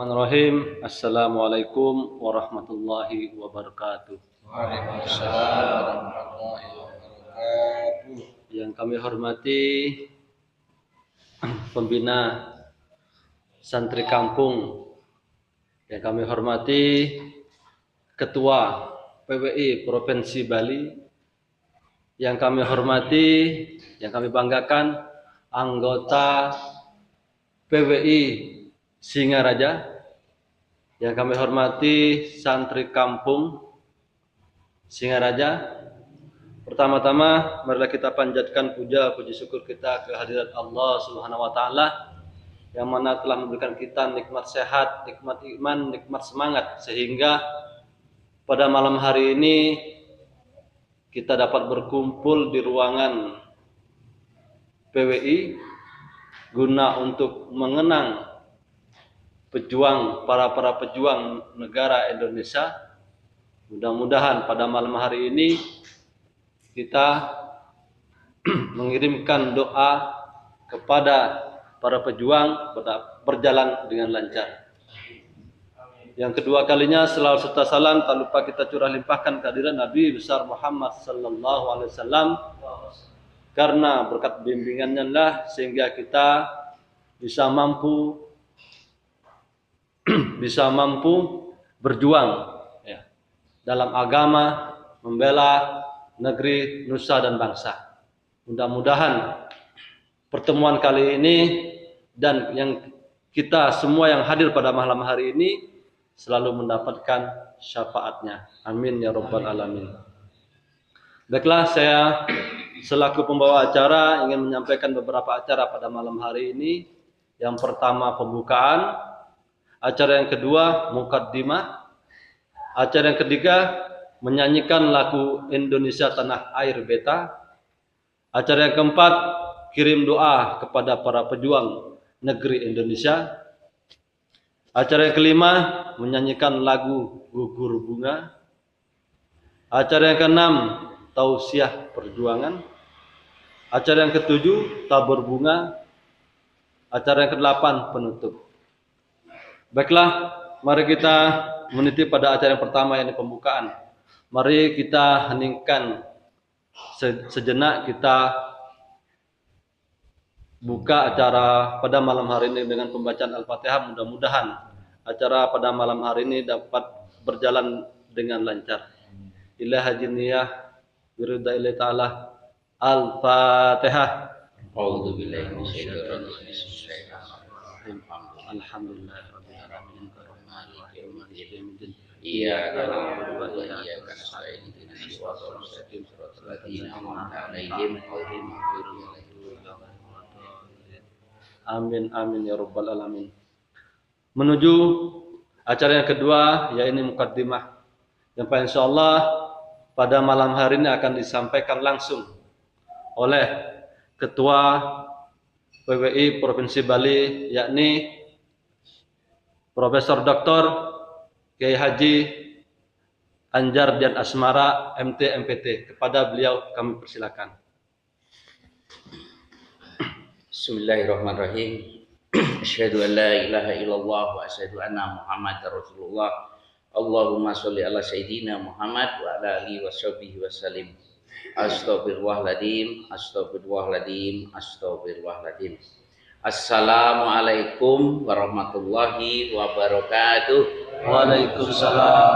Bismillahirrahmanirrahim. Assalamualaikum warahmatullahi wabarakatuh. Waalaikumsalam warahmatullahi wabarakatuh. Yang kami hormati pembina santri kampung, yang kami hormati Ketua PWI Provinsi Bali, yang kami hormati, yang kami banggakan anggota PWI Singaraja, yang kami hormati santri kampung Singaraja. Pertama-tama marilah kita panjatkan puja puji syukur kita kehadirat Allah Subhanahu wa taala yang mana telah memberikan kita nikmat sehat, nikmat iman, nikmat semangat sehingga pada malam hari ini kita dapat berkumpul di ruangan PWI guna untuk mengenang para pejuang negara Indonesia. Mudah-mudahan pada malam hari ini kita mengirimkan doa kepada para pejuang berjalan dengan lancar. Yang kedua kalinya selawat serta salam tak lupa kita curah limpahkan kehadiran Nabi besar Muhammad sallallahu alaihi wasallam, karena berkat bimbingannya lah sehingga kita bisa mampu berjuang ya, dalam agama, membela negeri, nusa dan bangsa. Mudah-mudahan pertemuan kali ini dan yang kita semua yang hadir pada malam hari ini selalu mendapatkan syafaatnya. Amin ya rabbal alamin. Baiklah, saya selaku pembawa acara ingin menyampaikan beberapa acara pada malam hari ini. Yang pertama pembukaan, acara yang kedua mukaddimah, acara yang ketiga menyanyikan lagu Indonesia Tanah Air Beta, acara yang keempat kirim doa kepada para pejuang negeri Indonesia, acara yang kelima menyanyikan lagu Gugur Bunga, acara yang keenam tausiah perjuangan, acara yang ketujuh tabur bunga, acara yang kedelapan penutup. Baiklah, mari kita meniti pada acara yang pertama, yang pembukaan. Mari kita heningkan sejenak, kita buka acara pada malam hari ini dengan pembacaan Al-Fatihah. Mudah-mudahan acara pada malam hari ini dapat berjalan dengan lancar. Ilaha jinniyah wirida ilahi ta'ala. Al-Fatihah. A'udzu billahi minasyaitonir rajim. Alhamdulillah. Iyyaka na'budu wa iyyaka nasta'in. Ihdinas siratal mustaqim, siratal ladzina an'amta 'alaihim ghairil maghdubi 'alaihim. Amin amin ya rabbal alamin. Menuju acara yang kedua, yaitu mukaddimah, yang insyaallah pada malam hari ini akan disampaikan langsung oleh Ketua PWI Provinsi Bali, yakni Profesor Dr. Kiai Haji Anjar Dian Asmara MT MPT. Kepada beliau kami persilakan. Bismillahirrahmanirrahim. Asyhadu an la ilaha illallah wa asyhadu anna Muhammadar Rasulullah. Allahumma sholli ala sayyidina Muhammad wa ala alihi washabbihi wasallim. Astaghfirullahaladzim, astaghfirullahaladzim, astaghfirullahaladzim. Assalamualaikum warahmatullahi wabarakatuh. Waalaikumsalam.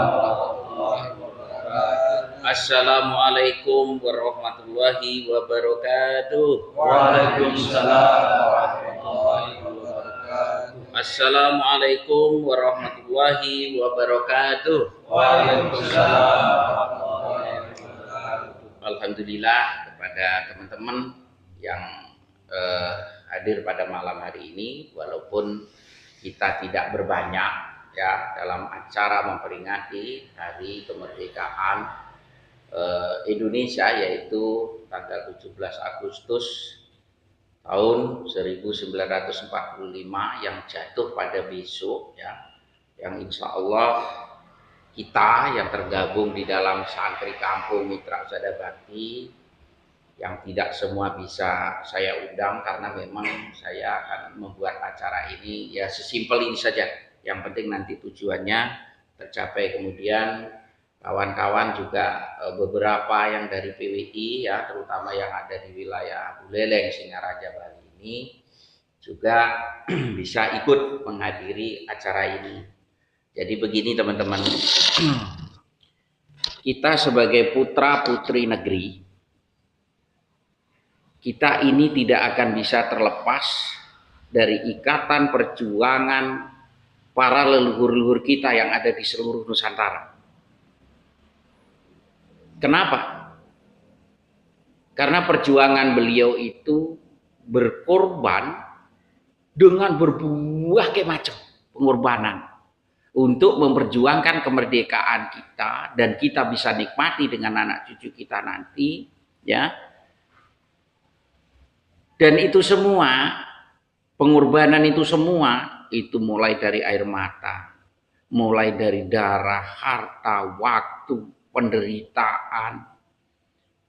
Assalamualaikum warahmatullahi wabarakatuh. Waalaikumsalam warahmatullahi wabarakatuh. Assalamualaikum warahmatullahi wabarakatuh. Waalaikumsalam warahmatullahi wabarakatuh. Alhamdulillah kepada teman-teman yang hadir pada malam hari ini, walaupun kita tidak berbanyak ya dalam acara memperingati Hari Kemerdekaan Indonesia, yaitu tanggal 17 Agustus tahun 1945 yang jatuh pada besok ya, yang insya Allah kita yang tergabung di dalam santri kampung Mitra Sada Bakti yang tidak semua bisa saya undang karena memang saya akan membuat acara ini ya sesimpel ini saja Yang penting nanti tujuannya tercapai. Kemudian kawan-kawan juga beberapa yang dari PWI ya, terutama yang ada di wilayah Buleleng Singaraja Bali ini juga bisa ikut menghadiri acara ini. Jadi begini teman-teman, kita sebagai putra-putri negeri, kita ini tidak akan bisa terlepas dari ikatan perjuangan para leluhur-leluhur kita yang ada di seluruh Nusantara. Kenapa? Karena perjuangan beliau itu berkorban dengan berbagai macam pengorbanan untuk memperjuangkan kemerdekaan kita, dan kita bisa nikmati dengan anak cucu kita nanti, ya. Dan itu semua, pengorbanan itu semua, itu mulai dari air mata, mulai dari darah, harta, waktu, penderitaan,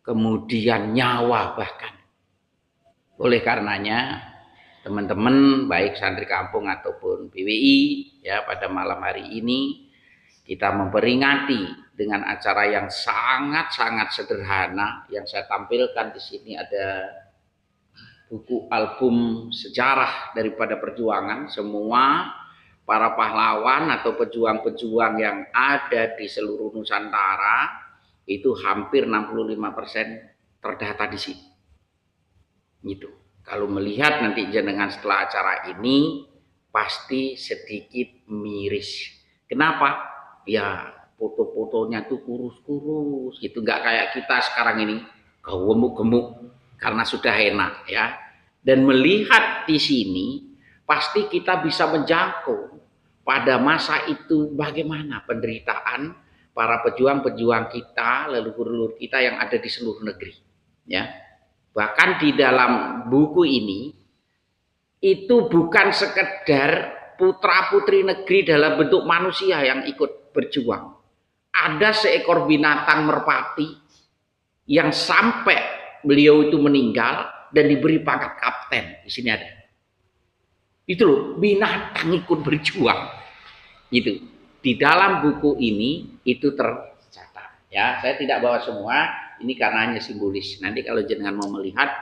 kemudian nyawa bahkan. Oleh karenanya, teman-teman baik santri kampung ataupun PWI ya, pada malam hari ini kita memperingati dengan acara yang sangat-sangat sederhana. Yang saya tampilkan di sini ada buku album sejarah daripada perjuangan semua para pahlawan atau pejuang-pejuang yang ada di seluruh Nusantara, itu hampir 65% terdata di sini. Gitu. Kalau melihat nanti jenengan setelah acara ini pasti sedikit miris. Kenapa? Ya foto-fotonya tuh kurus-kurus gitu, nggak kayak kita sekarang ini gemuk-gemuk karena sudah enak ya. Dan melihat di sini pasti kita bisa menjangkau pada masa itu bagaimana penderitaan para pejuang-pejuang kita, leluhur-leluhur kita yang ada di seluruh negeri ya. Bahkan di dalam buku ini itu bukan sekedar putra-putri negeri dalam bentuk manusia yang ikut berjuang. Ada seekor binatang merpati yang sampai beliau itu meninggal dan diberi pangkat kapten. Di sini ada. Itu loh, binatang ikut berjuang. Gitu. Di dalam buku ini itu tercatat. Ya, saya tidak bawa semua. Ini karena hanya simbolis. Nanti kalau jenengan mau melihat,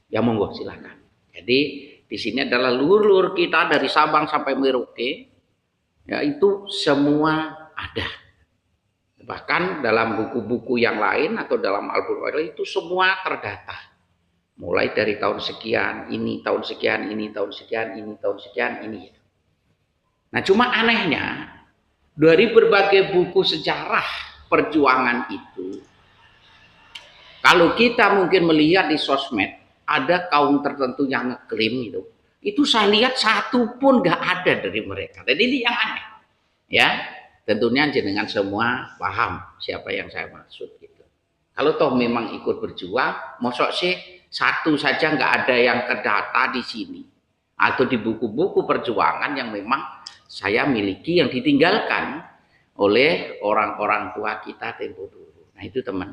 ya monggo silakan. Jadi di sini adalah luhur-luhur kita dari Sabang sampai Merauke, ya itu semua ada. Bahkan dalam buku-buku yang lain atau dalam album lain itu semua terdata. Mulai dari tahun sekian, ini tahun sekian, ini tahun sekian, ini tahun sekian, ini. Nah cuma anehnya dari berbagai buku sejarah perjuangan itu, kalau kita mungkin melihat di sosmed, ada kaum tertentu yang ngeklaim itu saya lihat satu pun gak ada dari mereka. Jadi ini yang aneh. Ya, tentunya jenengan semua paham siapa yang saya maksud gitu. Kalau toh memang ikut berjuang, mosok sih satu saja nggak ada yang terdata di sini atau di buku-buku perjuangan yang memang saya miliki yang ditinggalkan oleh orang-orang tua kita tempo dulu. Nah itu teman.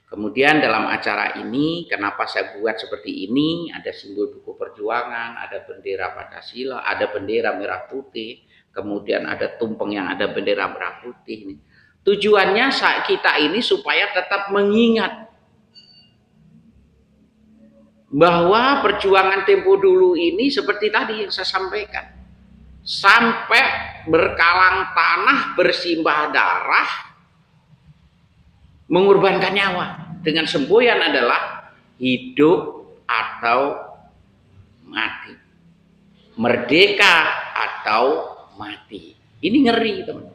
Kemudian dalam acara ini, kenapa saya buat seperti ini? Ada simbol buku perjuangan, ada bendera Pancasila, ada bendera merah putih, kemudian ada tumpeng yang ada bendera merah putih. Tujuannya kita ini supaya tetap mengingat bahwa perjuangan tempo dulu ini seperti tadi yang saya sampaikan. Sampai berkalang tanah, bersimbah darah, mengorbankan nyawa. Dengan semboyan adalah hidup atau mati, merdeka atau mati. Ini ngeri teman.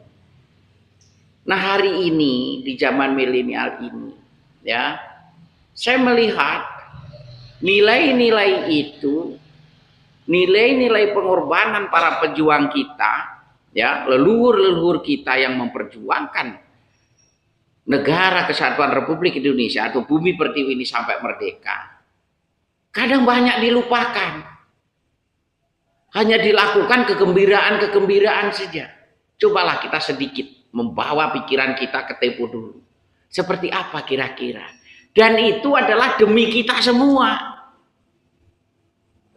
Nah hari ini di zaman milenial ini ya, saya melihat nilai-nilai itu, nilai-nilai pengorbanan para pejuang kita ya, leluhur-leluhur kita yang memperjuangkan negara kesatuan Republik Indonesia atau bumi pertiwi ini sampai merdeka, kadang banyak dilupakan. Hanya dilakukan kegembiraan-kegembiraan saja. Cobalah kita sedikit membawa pikiran kita ke tempo dulu. Seperti apa kira-kira? Dan itu adalah demi kita semua.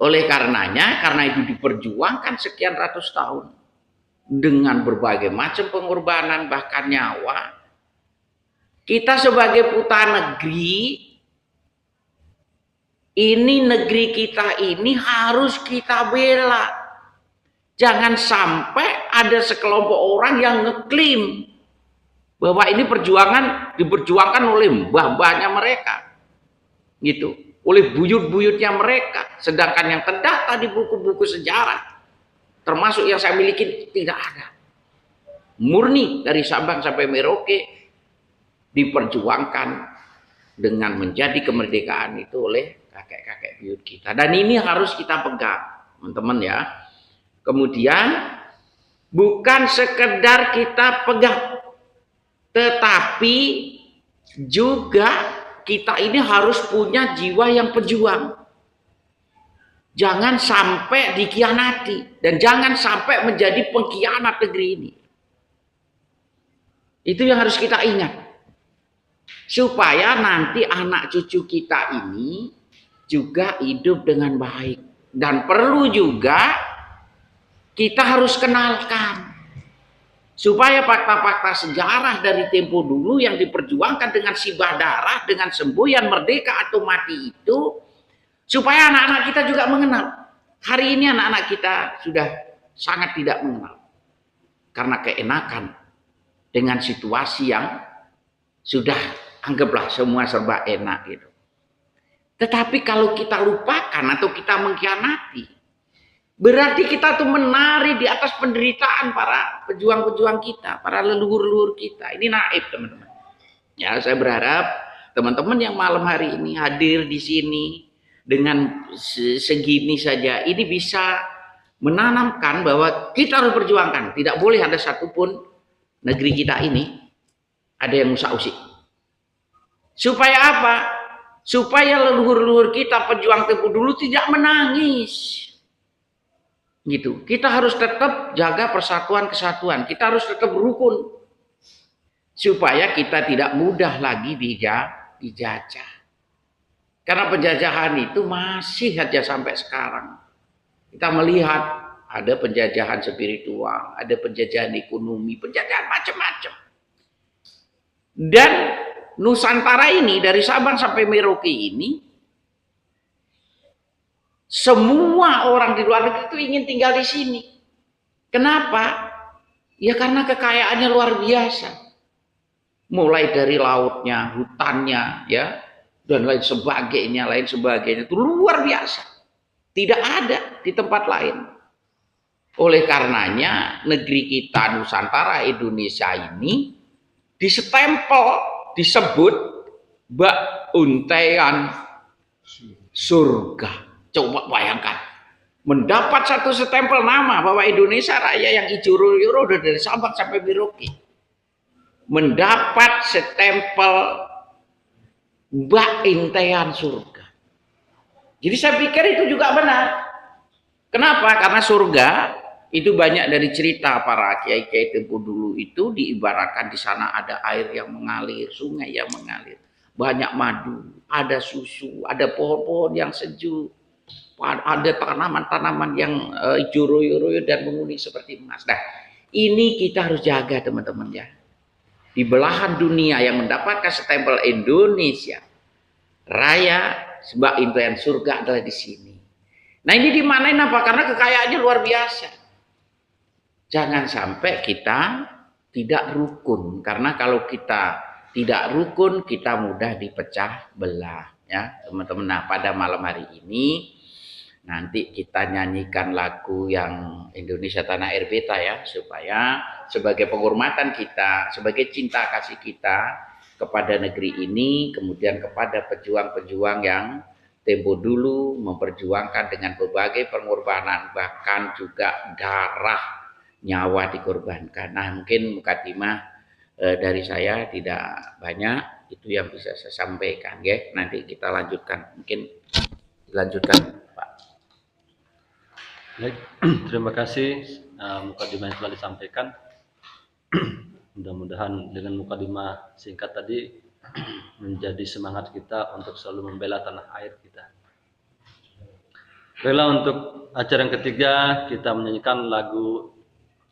Oleh karenanya, karena itu diperjuangkan sekian ratus tahun. dengan berbagai macam pengorbanan bahkan nyawa. Kita sebagai putra negeri, ini negeri kita ini harus kita bela. Jangan sampai ada sekelompok orang yang ngeklaim bahwa ini perjuangan diperjuangkan oleh mbah-mbahnya mereka, gitu, oleh buyut-buyutnya mereka. Sedangkan yang terdata di buku-buku sejarah, termasuk yang saya miliki, tidak ada. Murni dari Sabang sampai Merauke diperjuangkan dengan menjadi kemerdekaan itu oleh kakek-kakek buyut kita. Dan ini harus kita pegang, teman-teman ya. Kemudian bukan sekedar kita pegang, tetapi juga kita ini harus punya jiwa yang pejuang. Jangan sampai dikhianati dan jangan sampai menjadi pengkhianat negeri ini. Itu yang harus kita ingat. Supaya nanti anak cucu kita ini juga hidup dengan baik. Dan perlu juga kita harus kenalkan. Supaya fakta-fakta sejarah dari tempo dulu yang diperjuangkan dengan sibah darah, dengan semboyan merdeka atau mati itu, supaya anak-anak kita juga mengenal. Hari ini anak-anak kita sudah sangat tidak mengenal. Karena keenakan dengan situasi yang sudah anggaplah semua serba enak gitu. Tetapi kalau kita lupakan atau kita mengkhianati, berarti kita tuh menari di atas penderitaan para pejuang-pejuang kita, para leluhur-leluhur kita. Ini naif, teman-teman. Ya, saya berharap teman-teman yang malam hari ini hadir di sini dengan segini saja, ini bisa menanamkan bahwa kita harus perjuangkan. Tidak boleh ada satupun negeri kita ini ada yang usah-usik. Supaya apa? Supaya leluhur-leluhur kita pejuang tempo dulu tidak menangis. Gitu. Kita harus tetap jaga persatuan kesatuan. Kita harus tetap rukun. Supaya kita tidak mudah lagi dijajah. Karena penjajahan itu masih saja sampai sekarang. Kita melihat ada penjajahan spiritual, ada penjajahan ekonomi, penjajahan macam-macam. Dan Nusantara ini dari Sabang sampai Merauke ini, semua orang di luar negeri itu ingin tinggal di sini. Kenapa? Ya karena kekayaannya luar biasa. Mulai dari lautnya, hutannya, ya, dan lain sebagainya, itu luar biasa. Tidak ada di tempat lain. Oleh karenanya negeri kita Nusantara Indonesia ini disestempel, disebut bak untaian surga. Coba bayangkan, mendapat satu stempel nama bahwa Indonesia Raya yang hijau royo dari Sabang sampai Merauke, mendapat stempel bak untaian surga. Jadi saya pikir itu juga benar. Kenapa? Karena surga itu banyak dari cerita para kiai-kiai tempo dulu itu diibaratkan di sana ada air yang mengalir, sungai yang mengalir, banyak madu, ada susu, ada pohon-pohon yang sejuk, ada tanaman-tanaman yang hijau royo-royo dan menguning seperti emas. Nah, ini kita harus jaga teman-teman ya. Di belahan dunia yang mendapatkan stempel Indonesia Raya sebab impian surga adalah di sini. Nah ini dimanain apa? Karena kekayaannya luar biasa. Jangan sampai kita tidak rukun. Karena kalau kita tidak rukun, kita mudah dipecah belah. Ya teman-teman. Nah pada malam hari ini, nanti kita nyanyikan lagu yang Indonesia Tanah Air Beta ya. Supaya sebagai penghormatan kita, sebagai cinta kasih kita kepada negeri ini, kemudian kepada pejuang-pejuang yang tempo dulu memperjuangkan dengan berbagai pengorbanan, bahkan juga darah nyawa dikorbankan. Nah mungkin mukadimah dari saya tidak banyak, itu yang bisa saya sampaikan ya. Nanti kita lanjutkan, mungkin dilanjutkan Pak. Baik, terima kasih mukadimah yang telah disampaikan. Mudah-mudahan dengan mukadimah singkat tadi menjadi semangat kita untuk selalu membela tanah air kita. Baiklah, untuk acara yang ketiga kita menyanyikan lagu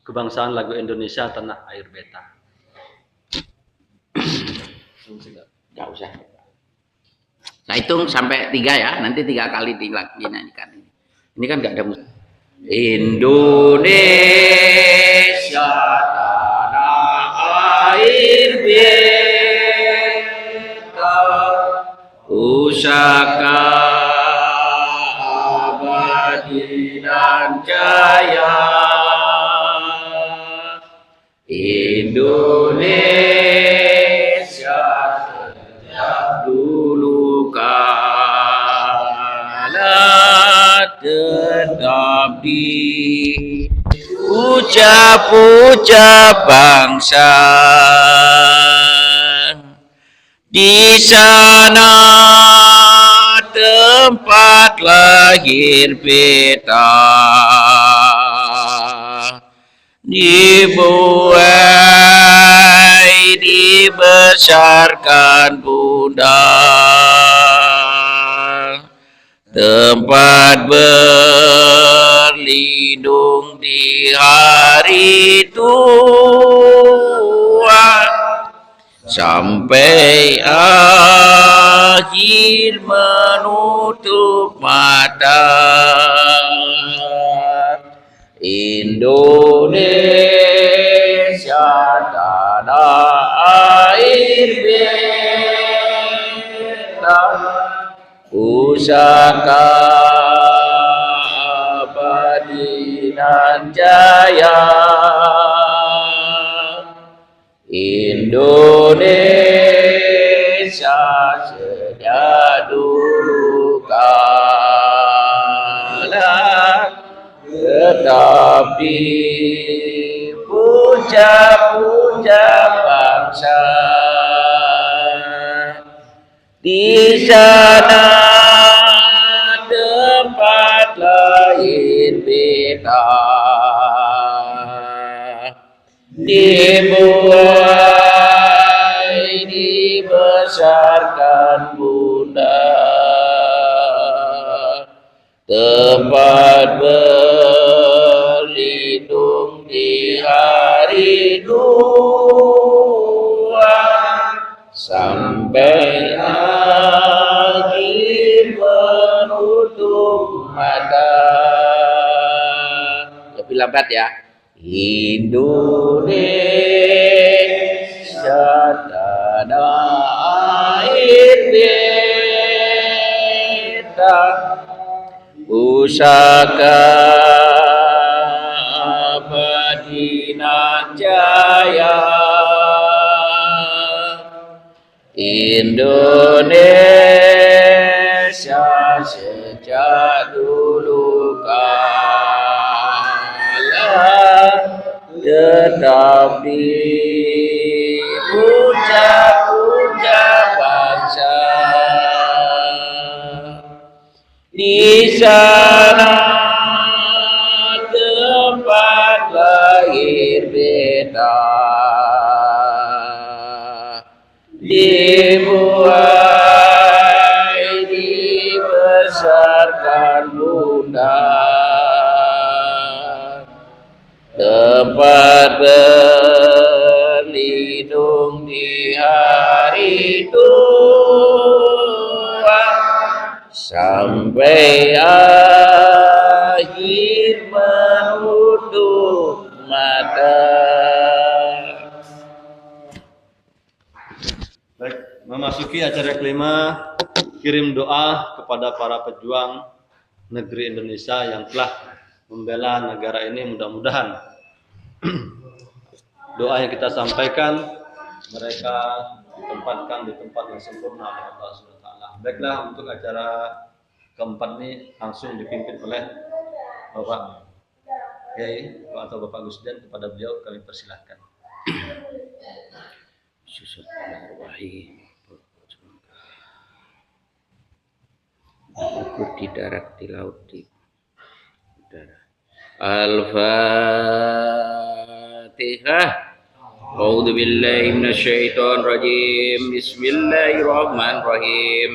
kebangsaan lagu Indonesia tanah air beta. Nggak usah. Saya hitung sampai 3 ya, nanti 3 kali dinyanyikan. Ini kan nggak ada musik. Indonesia tanah air beta, pusaka abadi dan jaya. Indonesia sejak dulu kala tetap dipuja-puja bangsa. Di sana tempat lahir beta, dibuai dibesarkan bunda, tempat berlindung di hari tua, sampai akhir menutup mata. Indonesia tanah air beta, pusaka abadi dan jaya. Indonesia sejak dulu kala tetap dipuja-puja bangsa. Di sana tempat lahir beta, dibuai dibesarkan bunda, tempat berlindung di hari tua, sampai akhir menutup mata. Lebih lambat ya. Indonesia tanah air beta, pusaka abadi nan jaya. Indonesia sejak dulu kala tetap dipuja-puja bangsa. Di sana tempat lahir beta, dibuai dibesarkan bunda, tempat berlindung di hari tua, sampai akhir menutup mata. Baik, memasuki acara kelima, kirim doa kepada para pejuang negeri Indonesia yang telah membela negara ini. Mudah-mudahan doa yang kita sampaikan mereka ditempatkan di tempat yang sempurna oleh Allah SWT. Baiklah, untuk acara keempat ini langsung dipimpin oleh Bapak Kiai atau Bapak Gusden. Kepada beliau kami persilahkan. Ikut di darat, di laut, di udara. Al-Fatihah. A'udzu billahi minasyaitonir rajim. Bismillahirrahmanirrahim.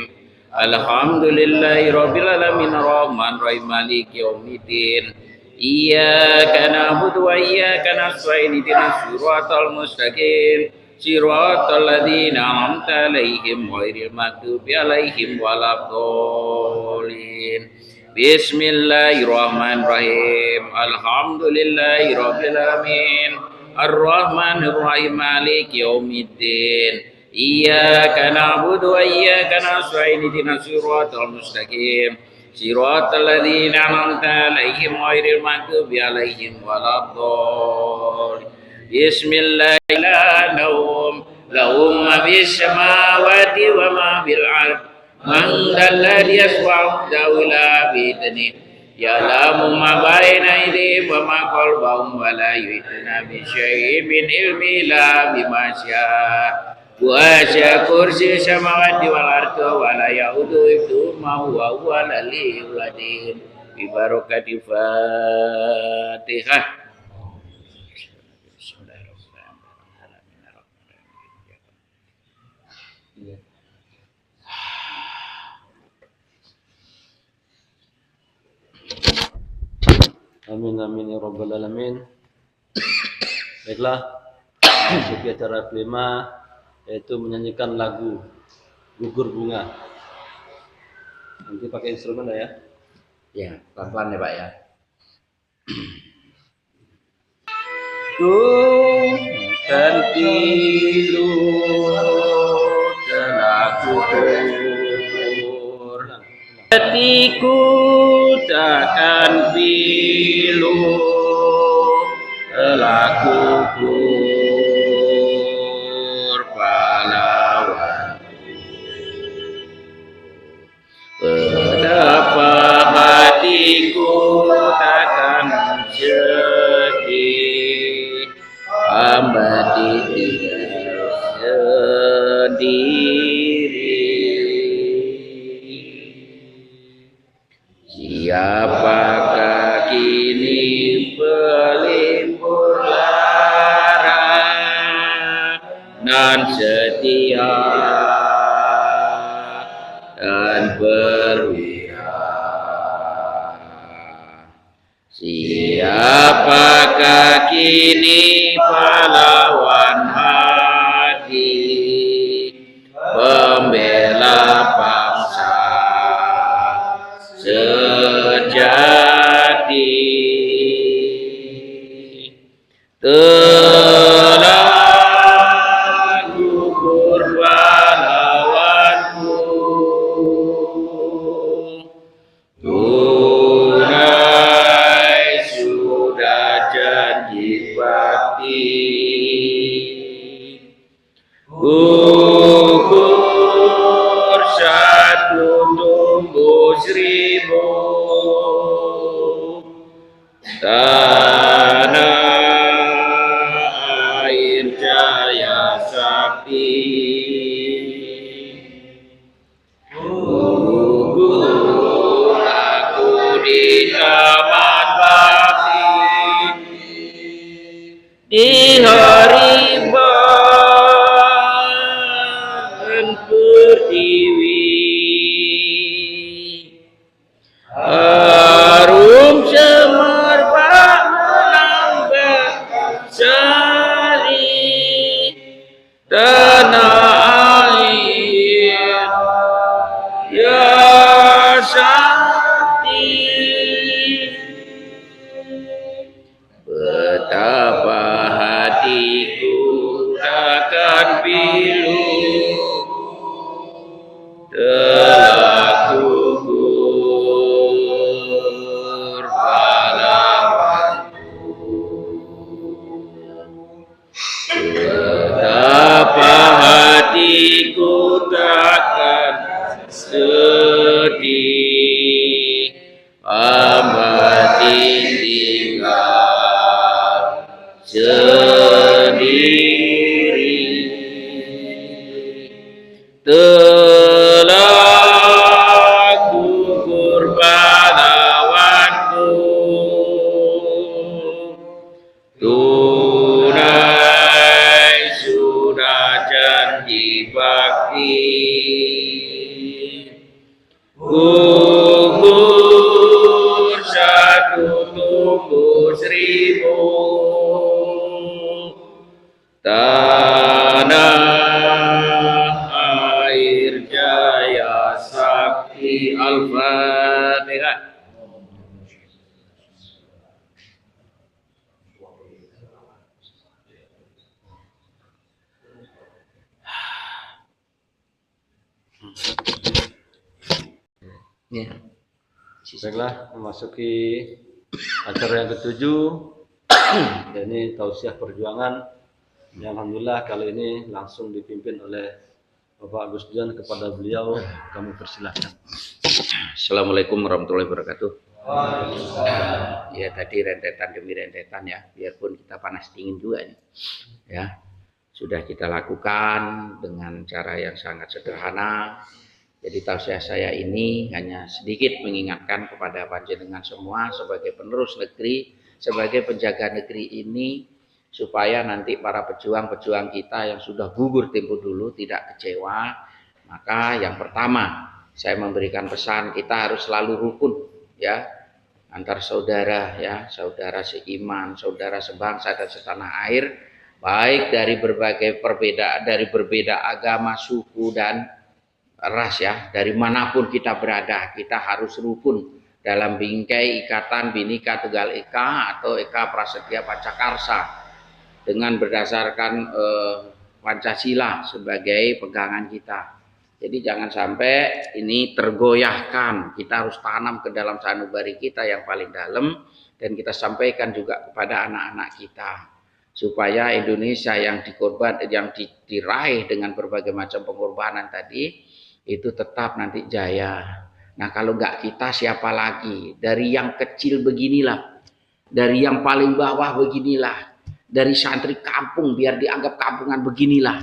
Alhamdulillahi rabbil alamin arrahmanir rahim maliki yaumiddin. Iyyaka na'budu wa iyyaka nasta'in ihdinas siratal mustaqim siratal ladzina an'amta 'alaihim ghairil maghdubi 'alaihim waladdallin. Bismillahirrahmanirrahim. Alhamdulillahirabbil alamin. Arrahmanir rahim maliki yaumiddin. Iyyaka na'budu wa iyyaka nasta'in ihdinas siratal mustaqim siratal ladzina an'amta 'alaihim ghairil maghdubi 'alaihim waladdallin. Bismillahirrahmanirrahim. Lahum ma fis samawati wa ma fil ardh. Man dzalladzi yashfa'u illa bi'idhnihi. Ya'lamu ma baina aydihim wa ma khalfahum wa la yuhituna bi syai'in min ilmihi illa bima syaa. Wasi'a kursi samawati wal ardi wa la ya'udu hifdhuhuma wa huwal aliyyul azim. Bi barakati Fatihah. Amin amin ya rabbal alamin. Baiklah, masuki acara kelima, yaitu menyanyikan lagu Gugur Bunga. Nanti pakai instrumen ya. Ya, pelan-pelan ya Pak ya. Dan pilu dan aku gugur, hatiku takkan pilu telah gugur pahlawanku. Betapa hatiku takkan sedih, hamba ditinggal sendiri. Siapakah kini pelipur lara nan setia dan berwira? Siapakah kini pahlawan hati, pembela bangsa sejati? Telah gugur pahlawanku, tunai sudah janji bakti. Gugur satu tumbuh seribu, tanah air jaya sakti. Gugur aku di taman bakti, di hari ban pertiwi. Harum semerbak menambah sari tanah air ya sakti. Betapa hatiku takkan pilu telah gugur pahlawanku. Betapa hatiku takkan sedih, hamba ditinggal sendiri. Telah gugur pahlawanku, tunai sudah janji bakti. Gugur satu tumbuh tanah air jaya sakti. Al-Fatihah. Ya. Baiklah, memasuki acara yang ketujuh, yakni tausiah perjuangan. Yang alhamdulillah kali ini langsung dipimpin oleh Bapak Agus Dian. Kepada beliau kami persilahkan. Assalamualaikum warahmatullahi wabarakatuh. Ya, tadi rentetan demi rentetan ya, biarpun kita panas dingin juga nih. Ya, sudah kita lakukan dengan cara yang sangat sederhana. Jadi tausiah saya ini hanya sedikit mengingatkan kepada panjenengan semua sebagai penerus negeri, sebagai penjaga negeri ini, supaya nanti para pejuang-pejuang kita yang sudah gugur tempo dulu tidak kecewa. Maka yang pertama saya memberikan pesan, kita harus selalu rukun ya, antar saudara ya, saudara seiman, saudara sebangsa dan setanah air, baik dari berbagai perbedaan, dari berbeda agama, suku dan ras ya, dari manapun kita berada, kita harus rukun dalam bingkai ikatan Bhinneka Tunggal Ika atau Eka Prasetya Pancakarsa dengan berdasarkan Pancasila sebagai pegangan kita. Jadi jangan sampai ini tergoyahkan. Kita harus tanam ke dalam sanubari kita yang paling dalam, dan kita sampaikan juga kepada anak-anak kita supaya Indonesia yang diraih dengan berbagai macam pengorbanan tadi itu tetap nanti jaya. Nah, kalau nggak kita siapa lagi? Dari yang kecil beginilah, dari yang paling bawah beginilah, dari santri kampung biar dianggap kampungan beginilah.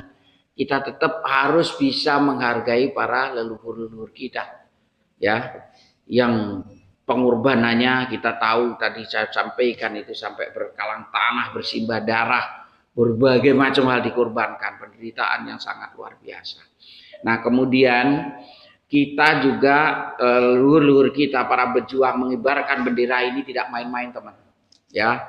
Kita tetap harus bisa menghargai para leluhur-leluhur kita, ya, yang pengorbanannya kita tahu tadi saya sampaikan itu sampai berkalang tanah, bersimbah darah, berbagai macam hal dikorbankan, penderitaan yang sangat luar biasa. Nah, kemudian kita juga leluhur-leluhur kita para pejuang mengibarkan bendera ini tidak main-main, teman. Ya,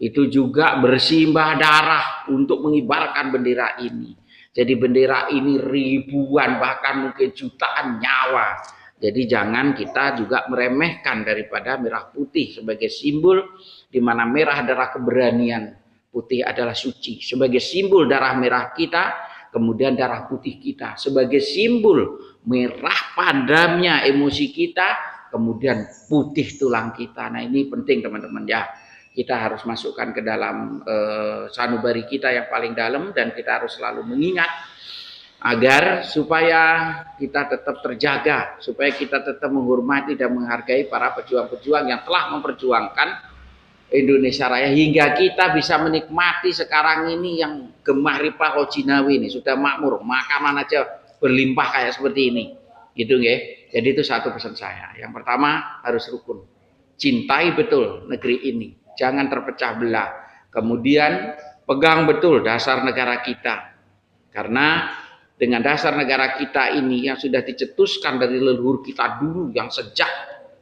itu juga bersimbah darah untuk mengibarkan bendera ini. Jadi bendera ini ribuan bahkan mungkin jutaan nyawa. Jadi jangan kita juga meremehkan daripada merah putih sebagai simbol di mana merah adalah keberanian, putih adalah suci. Sebagai simbol darah merah kita, kemudian darah putih kita sebagai simbol merah padamnya emosi kita, kemudian putih tulang kita. Nah, ini penting teman-teman ya. Kita harus masukkan ke dalam sanubari kita yang paling dalam, dan kita harus selalu mengingat agar supaya kita tetap terjaga, supaya kita tetap menghormati dan menghargai para pejuang-pejuang yang telah memperjuangkan Indonesia Raya hingga kita bisa menikmati sekarang ini yang Gemah Ripah Hojinawi ini sudah makmur, makanan aja berlimpah kayak seperti ini, gitu nggih. Jadi itu satu pesan saya. Yang pertama harus rukun, cintai betul negeri ini, jangan terpecah belah. Kemudian pegang betul dasar negara kita, karena dengan dasar negara kita ini yang sudah dicetuskan dari leluhur kita dulu yang sejak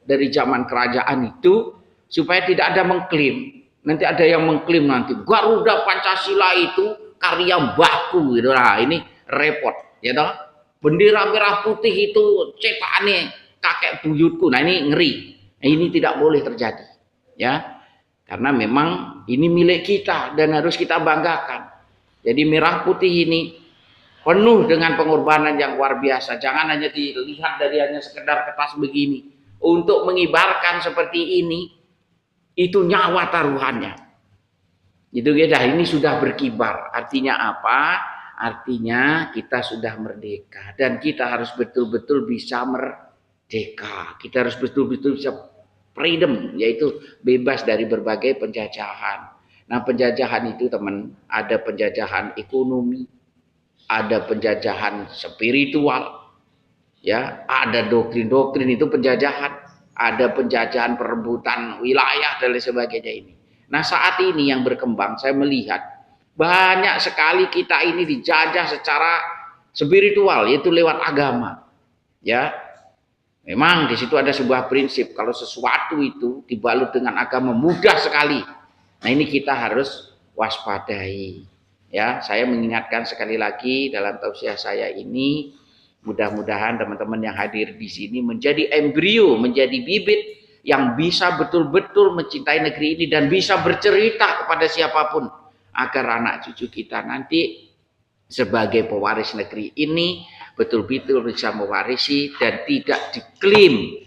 dari zaman kerajaan itu, supaya tidak ada mengklaim. Nanti ada yang mengklaim nanti Garuda Pancasila itu karya mbahku gitu. Nah, ini repot ya toh. Bendera merah putih itu cetakannya kakek buyutku. Nah, ini ngeri. Nah, ini tidak boleh terjadi ya. Karena memang ini milik kita dan harus kita banggakan. Jadi merah putih ini penuh dengan pengorbanan yang luar biasa. Jangan hanya dilihat dari hanya sekedar kertas begini. Untuk mengibarkan seperti ini, itu nyawa taruhannya. Itu ya, ini sudah berkibar. Artinya apa? Artinya kita sudah merdeka, dan kita harus betul-betul bisa merdeka. Kita harus betul-betul bisa freedom, yaitu bebas dari berbagai penjajahan. Nah, penjajahan itu teman, ada penjajahan ekonomi, ada penjajahan spiritual, ya, ada doktrin-doktrin itu penjajahan. Ada penjajahan perebutan wilayah dan lain sebagainya ini. Nah, saat ini yang berkembang, saya melihat banyak sekali kita ini dijajah secara spiritual, yaitu lewat agama. Ya, memang di situ ada sebuah prinsip, kalau sesuatu itu dibalut dengan agama mudah sekali. Nah, ini kita harus waspadai. Ya, saya mengingatkan sekali lagi dalam tausiah saya ini, mudah-mudahan teman-teman yang hadir di sini menjadi embrio, menjadi bibit yang bisa betul-betul mencintai negeri ini dan bisa bercerita kepada siapapun agar anak cucu kita nanti sebagai pewaris negeri ini betul-betul bisa mewarisi dan tidak diklaim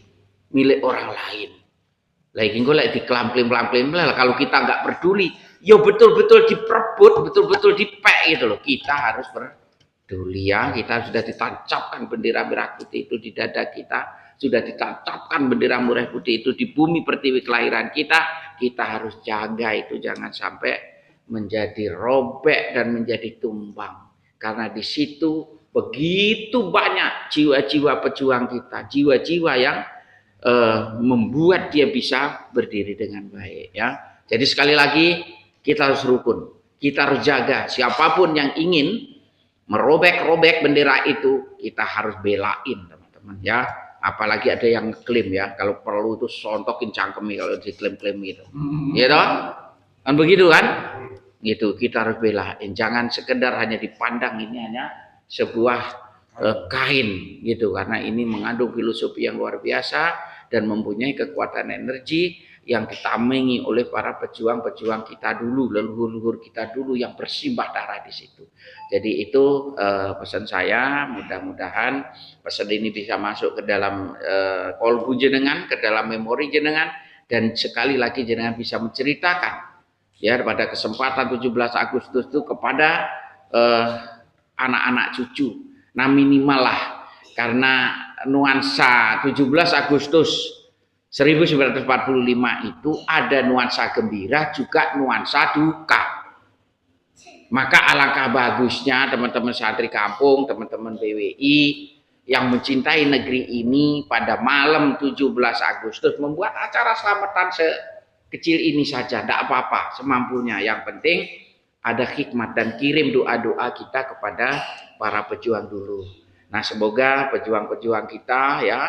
milik orang lain. Lagi golek diklaim-klaim kalau kita nggak peduli, ya betul-betul diperebut, betul-betul dipek gitu loh. Kita harus peduli ya. Kita sudah ditancapkan bendera merah putih itu di dada kita, sudah ditancapkan bendera merah putih itu di bumi pertiwi kelahiran kita. Kita harus jaga itu, jangan sampai menjadi robek dan menjadi tumbang. Karena di situ begitu banyak jiwa-jiwa pejuang kita, jiwa-jiwa yang membuat dia bisa berdiri dengan baik ya. Jadi sekali lagi kita harus rukun, kita harus jaga siapapun yang ingin merobek-robek bendera itu kita harus belain teman-teman ya. Apalagi ada yang klaim ya, kalau perlu itu sontokin cangkemi kalau diklaim-klaim gitu. Ya toh? Kan begitu kan? Gitu, kita harus belain. Jangan sekedar hanya dipandang ini hanya sebuah kain gitu, karena ini mengandung filosofi yang luar biasa dan mempunyai kekuatan energi yang ditamengi oleh para pejuang-pejuang kita dulu, leluhur-leluhur kita dulu yang bersimbah darah di situ. Jadi itu pesan saya, mudah-mudahan pesan ini bisa masuk ke dalam kolbu jenengan, ke dalam memori jenengan, dan sekali lagi jenengan bisa menceritakan ya pada kesempatan 17 Agustus itu kepada anak-anak cucu. Nah minimal lah, karena nuansa 17 Agustus 1945 itu ada nuansa gembira juga nuansa duka. Maka alangkah bagusnya teman-teman santri kampung, teman-teman BWI yang mencintai negeri ini pada malam 17 Agustus membuat acara selamatan sekecil ini saja, tidak apa-apa, semampunya. Yang penting ada hikmat dan kirim doa-doa kita kepada para pejuang dulu. Nah, semoga pejuang-pejuang kita ya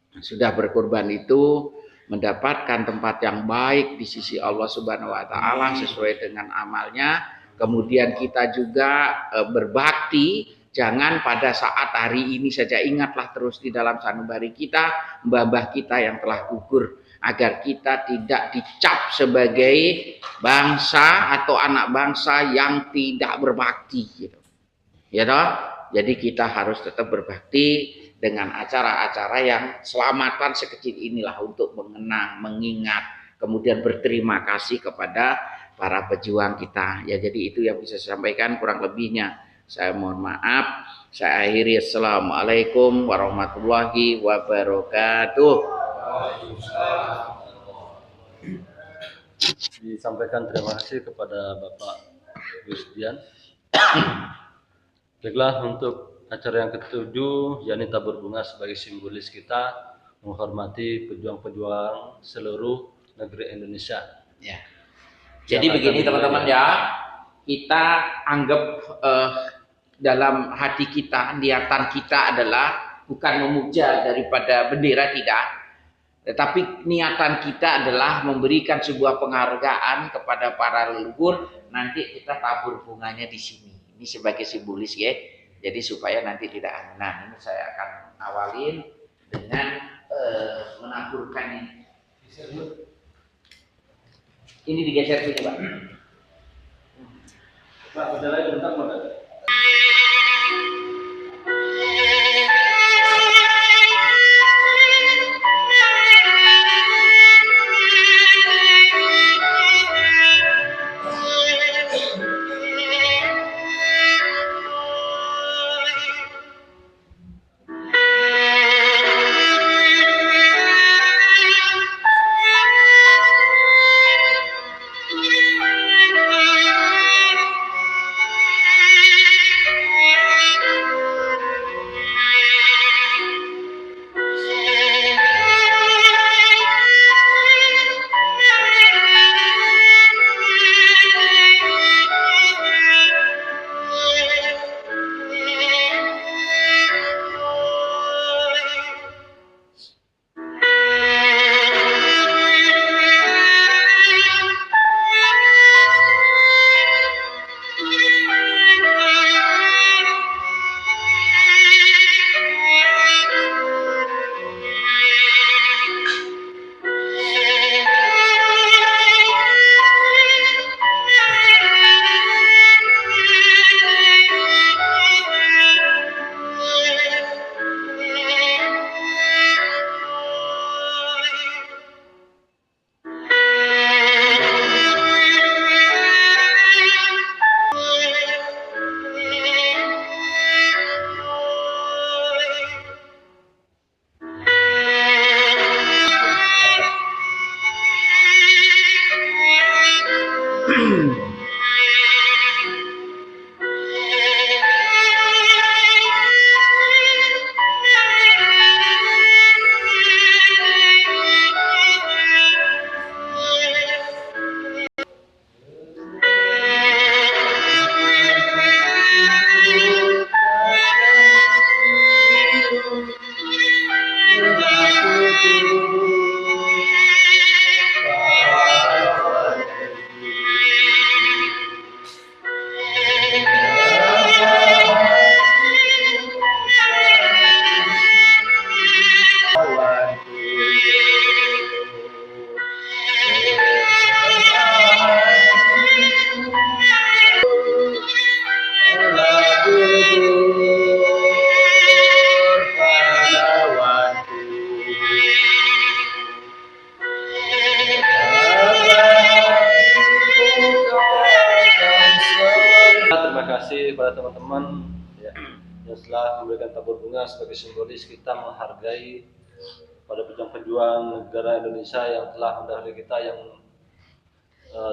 sudah berkorban itu mendapatkan tempat yang baik di sisi Allah Subhanahu wa taala sesuai dengan amalnya. Kemudian kita juga berbakti, jangan pada saat hari ini saja, ingatlah terus di dalam sanubari kita mbah-mbah kita yang telah gugur, agar kita tidak dicap sebagai bangsa atau anak bangsa yang tidak berbakti gitu. Ya toh? Jadi kita harus tetap berbakti dengan acara-acara yang selamatan sekecil inilah untuk mengenang, mengingat, kemudian berterima kasih kepada para pejuang kita. Ya jadi itu yang bisa saya sampaikan, kurang lebihnya saya mohon maaf. Saya akhiri, assalamualaikum warahmatullahi wabarakatuh. Disampaikan terima kasih kepada Bapak Yusdian. Baiklah, untuk acara yang ketujuh, yakni tabur bunga sebagai simbolis kita menghormati pejuang-pejuang seluruh negeri Indonesia. Ya. Jadi begini teman-teman ya, kita anggap dalam hati kita, niatan kita adalah bukan memuja daripada bendera, tidak. Tetapi niatan kita adalah memberikan sebuah penghargaan kepada para leluhur. Nanti kita tabur bunganya di sini. Ini sebagai simbolis ya. Jadi supaya nanti tidak aneh. Nah, ini saya akan awalin dengan menaburkan ini. Ini digeser sini, Pak. Pak, udah lagi bentar, Pak. kasih kepada teman-teman ya, yang telah memberikan tabur bunga sebagai simbolis kita menghargai pada pejuang-pejuang negara Indonesia yang telah mendahului kita, yang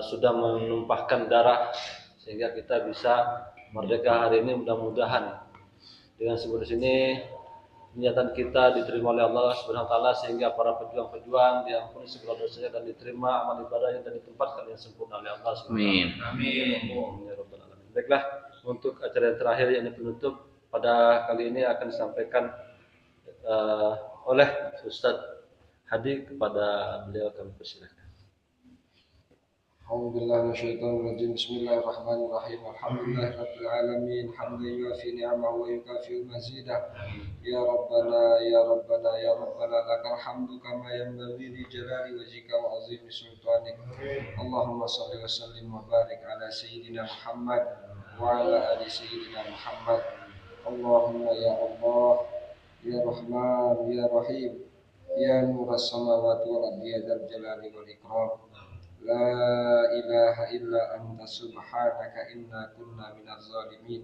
sudah menumpahkan darah sehingga kita bisa merdeka hari ini. Mudah-mudahan dengan simbolis ini niatan kita diterima oleh Allah Subhanahu wa taala, sehingga para pejuang-pejuang diampuni segala dosanya dan diterima amal ibadahnya dan ditempatkan yang sempurna oleh Allah Subhanahu wa taala. Amin. Ya rabbal alamin. Baiklah, untuk acara yang terakhir yang penutup pada kali ini akan disampaikan oleh Ustadz Hadi. Kepada beliau kami persilakan. A'udzubillahi minasyaitonirrajim. Bismillahirrahmanirrahim. Alhamdulillahirabbil alamin. Hamdan yuafi ni'amahu wa yukafi mazidah. Ya Rabbana ya Rabbana ya Rabbana lakal hamdu kama yanbaghi li jalali wajhika wa 'azimi sultanik. Allahumma shalli wa sallim wa barik ala sayyidina Muhammad wa ala ali sayyidina Muhammad. Allahumma ya Allah ya Rahman ya Rahim ya Nuras samawati wal ardi ya dzal jalali wal ikram. La ilaha illa anta subhanaka inna kunna minaz zalimin.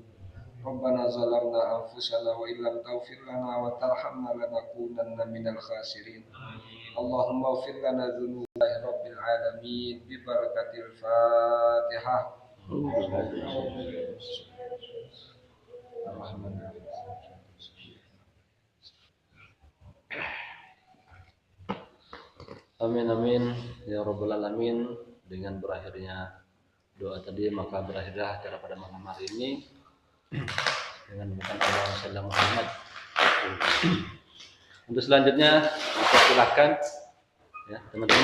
Rabbana zalamna anfusana wa illam taghfir lana wa tarhamna lanakunanna minal khasirin. Allahumma ighfir lana dzunuba rabbil alamin bi barakatil Fatihah. Amin amin ya rabbal alamin. Dengan berakhirnya doa tadi, maka berakhirlah acara pada malam hari ini dengan memohon Allah sallallahu Muhammad. Untuk selanjutnya dipersilahkan ya teman-teman.